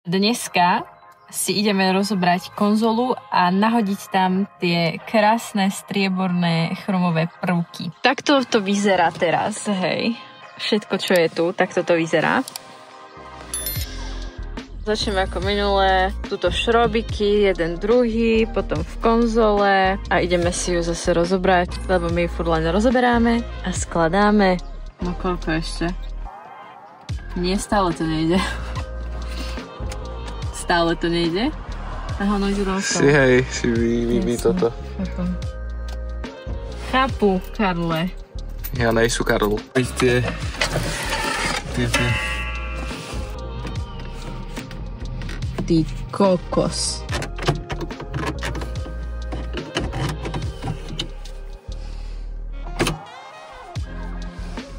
Dneska si ideme rozobrať konzolu a nahodiť tam tie krásne strieborné chromové prvky. Takto to vyzerá teraz, hej. Všetko, čo je tu, takto to vyzerá. Začneme ako minulé, tuto šrobiky, jeden druhý, potom v konzole a ideme si ju zase rozobrať, lebo my ju furt len rozoberáme a skladáme. No koľko ešte? Nie, stále to nejde. Stále to nejde? Aha, no ide do Si hej, si vybí toto. Chápu, Karle. Ja nejsú Karol. Tie. Ty kokos.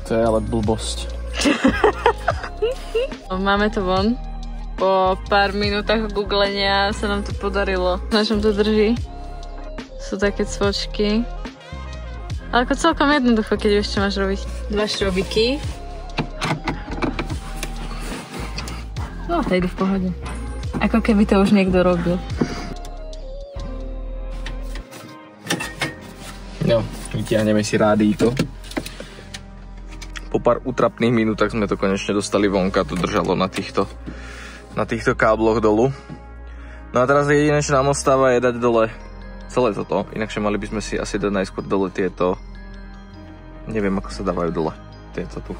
To je ale blbosť. Máme to von. Po pár minútach googlenia sa nám to podarilo. Na čom to drží? Sú také cvočky. Ale ako celkom jednoducho, keď ešte máš robiť. 2 šrobiky. No, to ide v pohode. Ako keby to už niekto robil. No, vytiahneme si rádíko. Po pár utrapných minútach sme to konečne dostali vonka, to držalo na týchto kábloch dolu. No a teraz jediné, čo nám ostáva, je dať dole celé toto. Inakšie mali by sme si asi dať najskôr dole tieto. Neviem, ako sa dávajú dole. Tieto tu.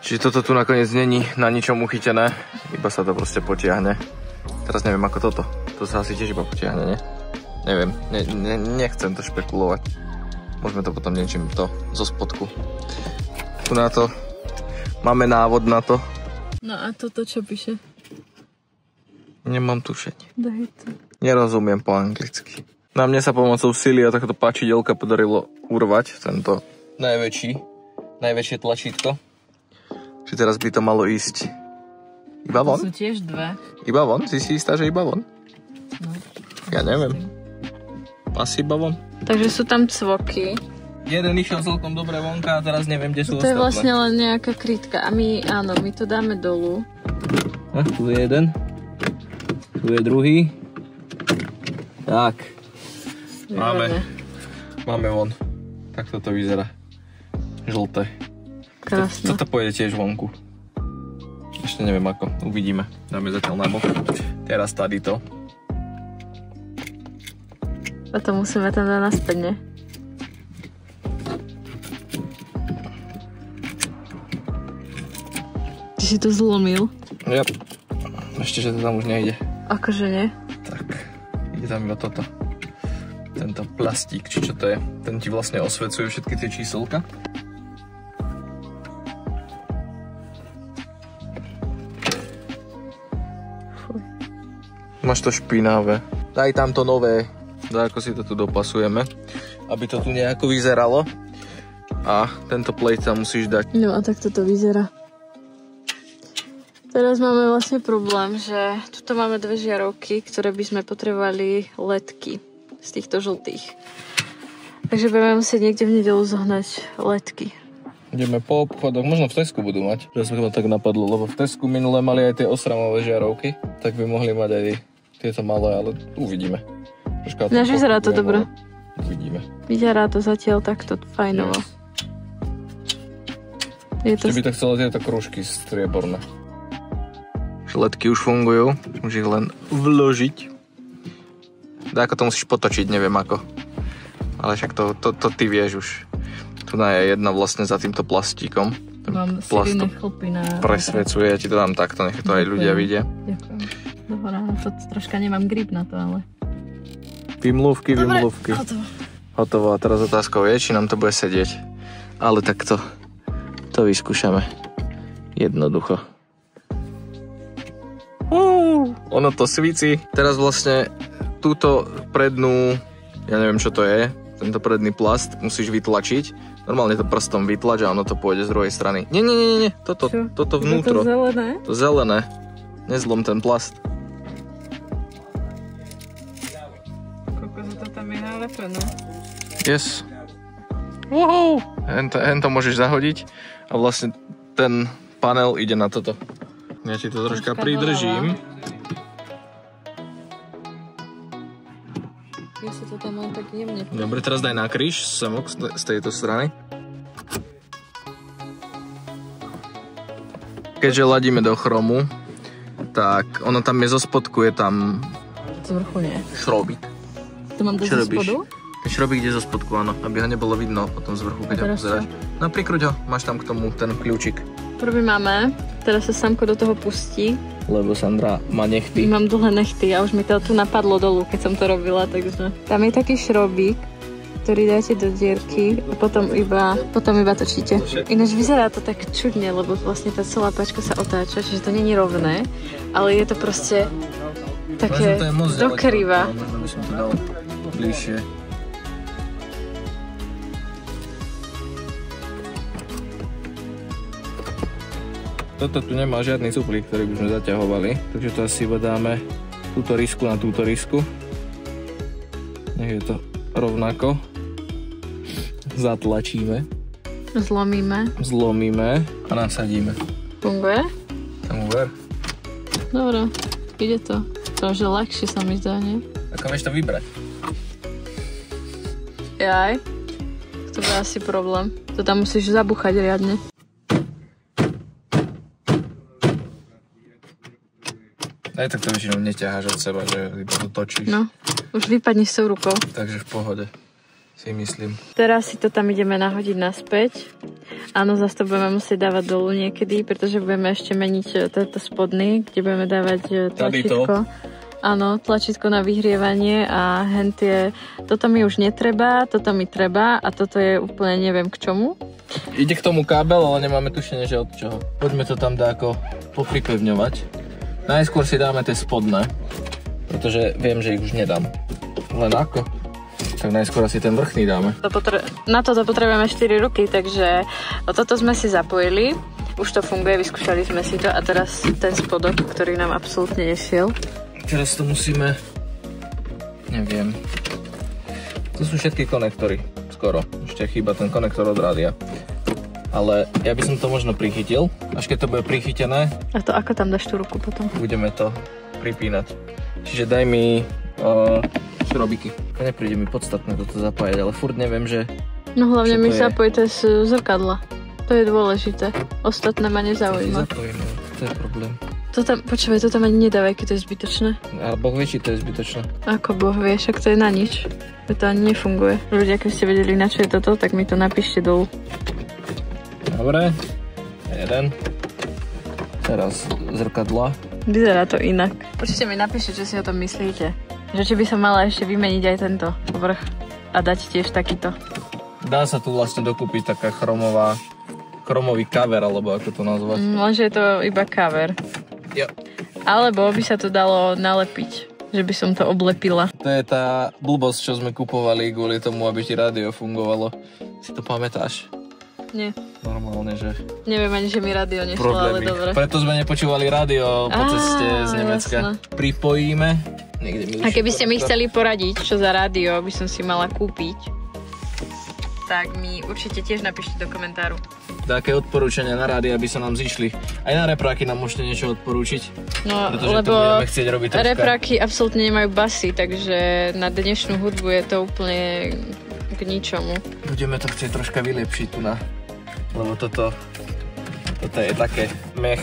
Čiže toto tu nakoniec není na ničom uchytené, iba sa to proste potiahne. Teraz neviem ako toto. To sa asi tiež iba potiahne, nie? Neviem, nechcem to špekulovať. Môžeme to potom niečím to zo spodku. Tu na to máme návod na to. No a toto čo píše? Nemám tušenie. Daj to. Nerozumiem po anglicky. Na mne sa pomocou sily a takéto páčidelka podarilo urvať tento najväčšie tlačítko. Čiže teraz by to malo ísť iba von? To sú tiež 2. Iba von? Si istá, že iba von? No. Ja neviem. Asi iba von. Takže sú tam cvoky. Jeden išiel celkom dobre vonka a teraz neviem, kde sú ostatné. To je vlastne len nejaká krytka. A my to dáme dolu. A tu je jeden. Tu je druhý. Tak. Máme von. Tak toto vyzerá. Žlté. Krásne. Toto pôjde tiež vonku. Ešte neviem ako. Uvidíme. Dáme zatiaľ na bok. Teraz tady to. A to musíme tam dať naspäť, ne? Ty si to zlomil? Ja. Ešte, že to tam už nejde. Akože nie? Tak. Ide tam iba toto. Tento plastík, či čo to je. Ten ti vlastne osvecuje všetky tie číselka. Fuj. Máš to špinavé. Daj tam to nové. Daj, ako si to tu dopasujeme. Aby to tu nejako vyzeralo. A tento plate tam musíš dať. No a tak toto vyzerá. Teraz máme vlastne problém, že tuto máme 2 žiarovky, ktoré by sme potrebovali ledky z týchto žltých. Takže budeme musieť niekde v nedeľu zohnať ledky. Ideme po obchodoch, možno v Tesku budú mať. Že sa to tak napadlo, lebo v Tesku minule mali aj tie osramové žiarovky, tak by mohli mať aj tieto malé, ale uvidíme. Náš vyzerá to dobre. Uvidíme. Vyzerá to zatiaľ takto fajnovo. Yes. Ešte by to chcelo tieto krúžky strieborné. Ledky už fungujú, už ich len vložiť. Dá, ako to musíš potočiť, neviem ako. Ale však to ty vieš už. Tu je jedna vlastne za týmto plastíkom. Mám sirine chlpy na... Presvedcuje, ja ti to dám takto, nech to aj ľudia vidia. Ďakujem. Dobre, to troška nemám grip na to, ale... Vymluvky. Hotovo. A teraz otázkou je, či nám to bude sedieť. Ale tak to vyskúšame. Jednoducho. Ono to svíci. Teraz vlastne túto prednú, ja neviem čo to je, tento predný plast musíš vytlačiť. Normálne to prstom vytlač a ono to pôjde z druhej strany. Nie. Toto vnútro. To zelené? To zelené. Nezlom ten plast. Koľko to tam je nalepené. Yes. Wow. Hen to môžeš zahodiť a vlastne panel ide na toto. Ja ti to troška pridržím. Ja sa to tam len tak jemne. Dobre, teraz daj na kríž, samok z tejto strany. Keďže ladíme do chromu, tak ono tam je zo spodku, je tam... Z vrchu nie. Šrobík. To mám dať zo spodu? Šrobík ide zo spodku, áno, aby ho nebolo vidno potom z vrchu, keď ho pozeráš. No prikruť ho, máš tam k tomu ten kľúčik. Prvý máme, teraz sa Samko do toho pustí. Lebo Sandra má nechty. Mám dlhé nechty a už mi to tu napadlo dolu, keď som to robila, takže... Tam je taký šrobík, ktorý dáte do dierky a potom iba točíte. Ináč vyzerá to tak čudne, lebo vlastne tá celá páčka sa otáča, čiže to nie je rovné, ale je to proste také dokrýva. Možno by som to dal bližšie. Toto tu nemá žiadny cuplík, ktorý by sme zaťahovali, takže to asi iba dáme túto risku na túto risku. Nech je to rovnako. Zatlačíme. Zlomíme a nasadíme. Funguje? Tam uver. Dobre, ide to. Trože ľahšie sa mi zdá, nie? Ako vieš to vybrať? Jaj. To bude asi problém. To tam musíš zabuchať riadne. Aj tak to väčšinou neťaháš od seba, že iba to točíš. No, už vypadni s tou rukou. Takže v pohode, si myslím. Teraz si to tam ideme nahodiť naspäť. Áno, zase to budeme musieť dávať dolu niekedy, pretože budeme ešte meniť tento spodný, kde budeme dávať tlačítko. Áno, tlačítko na vyhrievanie a hentie. Toto mi už netreba, toto mi treba a toto je úplne neviem k čomu. Ide k tomu kábel, ale nemáme tušenie, že od čoho. Poďme to tam dáko popripevňovať. Najskôr si dáme tie spodné, pretože viem, že ich už nedám. Len ako? Tak najskôr asi ten vrchný dáme. Na toto potrebujeme 4 ruky, takže toto sme si zapojili. Už to funguje, vyskúšali sme si to a teraz ten spodok, ktorý nám absolútne nešiel. Teraz to musíme... Neviem. To sú všetky konektory, skoro. Ešte chýba ten konektor od rádia. Ale ja by som to možno prichytil, až keď to bude prichytené. A to ako tam dáš tú ruku potom? Budeme to pripínať. Čiže daj mi šrobiky. Nepríde mi podstatné toto zapájať, ale furt neviem, že... No hlavne mi zapoj to z zrkadla. To je dôležité. Ostatné ma nezaujíma. Zapojíme, to je problém. To tam, počúvaj, to tam ani nedávaj, keď to je zbytočné. A Boh vie, či to je zbytočné. Ako Boh vie, však to je na nič. To ani nefunguje. Ľudia, keď ste vedeli, na čo je toto, tak mi to napíšte dolu. Dobre, jeden. Teraz zrkadla. Vyzerá to inak. Určite mi napíšte, čo si o tom myslíte. Že či by som mala ešte vymeniť aj tento vrch a dať tiež takýto. Dá sa tu vlastne dokúpiť taká chromový cover, alebo ako to nazvať. Lenže je to iba cover. Jo. Alebo by sa to dalo nalepiť, že by som to oblepila. To je tá blbosť, čo sme kupovali kvôli tomu, aby ti rádio fungovalo. Si to pamätáš? Nie. Normálne, že... Neviem ani, že mi rádio nešlo, ale dobre. Preto sme nepočúvali rádio po ceste z Nemecka. Jasné. Pripojíme. A keby ste mi chceli poradiť, čo za rádio by som si mala kúpiť, tak mi určite tiež napíšte do komentáru. Také odporúčania na rádia by sa nám zišli. Aj na repráky nám môžete niečo odporúčiť. No, pretože lebo to budeme chcieť robiť troška. Repráky absolútne nemajú basy, takže na dnešnú hudbu je to úplne k ničomu. Budeme to chcieť troška vylepšiť tu na... Lebo toto je také mech.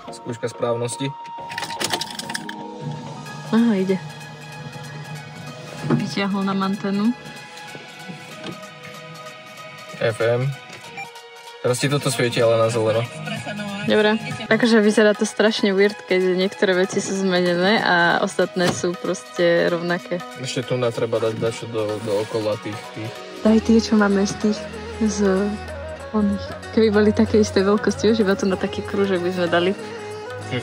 Skúška správnosti. Aha, ide. Vyťahol nám antenu. FM. Teraz ti toto svieti, ale na zeleno. Dobre, takže vyzerá to strašne weird, keď niektoré veci sú zmenené a ostatné sú proste rovnaké. Ešte tu treba dať dačo do okola tých. Daj tie, čo máme z tých, z oných. Keby boli také isté veľkosti, už iba to na taký krúžok by sme dali.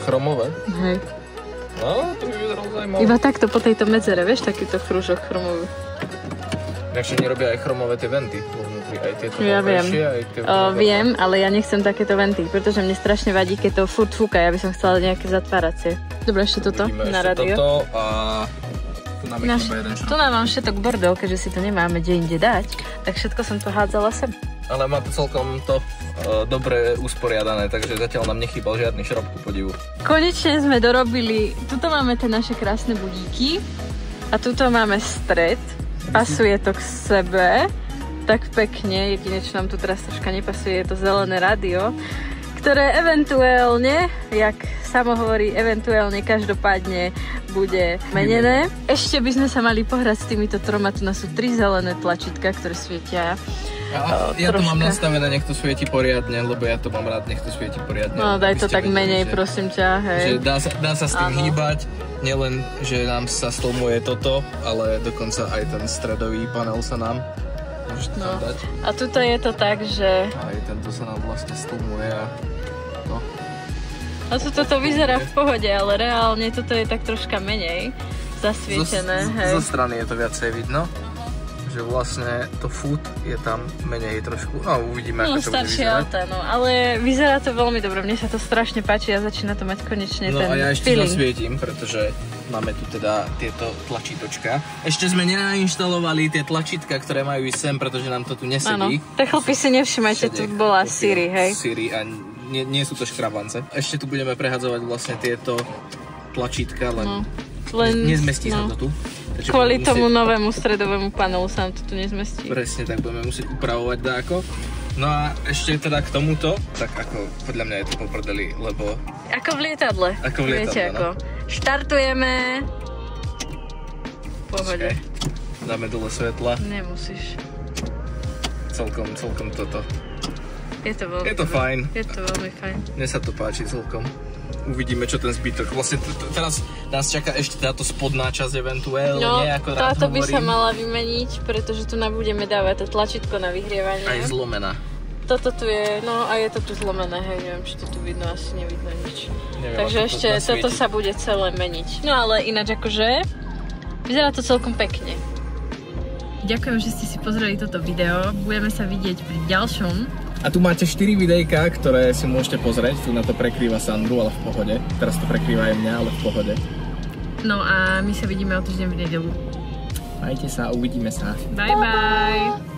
Chromové? Hej. No, to by vyzeralo zaujímavé. Iba takto po tejto medzere, vieš, takýto krúžok chromový. Inak nerobia aj chromové tie venty vnútri, aj tieto ja viem. Aj tie viem, ale ja nechcem takéto venty, pretože mne strašne vadí, keď to furt fúka, ja by som chcela nejaké zatváracie. Dobre, ešte toto na rádio. Toto a tu nám je jeden šrobík. Tu nám mám všetok bordel, keďže si to nemáme kde inde dať, tak všetko som to hádzala sem. ale má to celkom to dobre usporiadané, takže zatiaľ nám nechýbal žiadny šrob, ku podivu. Konečne sme dorobili, tuto máme tie naše krásne budíky a tuto máme stred, pasuje to k sebe tak pekne, jedine čo nám tu teraz troška nepasuje, je to zelené rádio, ktoré eventuálne, jak samo hovorí, eventuálne každopádne bude menené. Ešte by sme sa mali pohrať s týmito troma, tu nás sú 3 zelené tlačítka, ktoré svietia. Ja to mám nastavené, nech to svieti poriadne, lebo ja to mám rád, nech to svieti poriadne. No daj to tak menej, prosím ťa, hej. Že dá sa s tým hýbať, nielen, že nám sa stlmuje toto, ale dokonca aj ten stredový panel sa nám môže tam dať. A tuto je to tak, že... Aj tento sa nám vlastne stlmuje a to. A toto vyzerá v pohode, ale reálne toto je tak troška menej zasvietené, hej. Zo strany je to viacej vidno, že vlastne to food je tam menej trošku, no uvidíme, ako to bude vyzerať. Auta, no, ale vyzerá to veľmi dobre, mne sa to strašne páči a začína to mať konečne ten feeling. No a ja ešte zasvietím, pretože máme tu teda tieto tlačítočka. Ešte sme nenainštalovali tie tlačítka, ktoré majú ísť sem, pretože nám to tu nesedí. Áno, tak chlapí si nevšimajte, tu bola Siri, hej. Siri a nie sú to škrabance. Ešte tu budeme prehadzovať vlastne tieto tlačítka, len nezmestí sa to tu. Takže kvôli tomu novému stredovému panelu sa nám to tu nezmestí. Presne, tak budeme musieť upravovať dáko. No a ešte teda k tomuto, tak ako podľa mňa je to poprdeli, lebo... Ako v lietadle. Ako v lietadle, viete, no. ako. Štartujeme. V pohode. Okay. Dáme dole svetla. Nemusíš. Celkom toto. Je to veľmi fajn. Je to veľmi fajn. Mne sa to páči celkom. Uvidíme, čo ten zbytok. Vlastne teraz nás čaká ešte táto spodná časť eventuálne. No, táto by sa mala vymeniť, pretože tu budeme dávať to tlačítko na vyhrievanie. Aj zlomená. Toto tu je, no a je to tu zlomené, hej, neviem, či to tu vidno, asi nevidno nič. Neviem, takže ešte toto sa bude celé meniť. No ale ináč akože, vyzerá to celkom pekne. Ďakujem, že ste si pozreli toto video, budeme sa vidieť pri ďalšom. A tu máte 4 videjka, ktoré si môžete pozrieť, tu na to prekrýva Sandru, ale v pohode. Teraz to prekrýva aj mňa, ale v pohode. No a my sa vidíme o týždeň v nedeľu. Majte sa, uvidíme sa. Bye bye!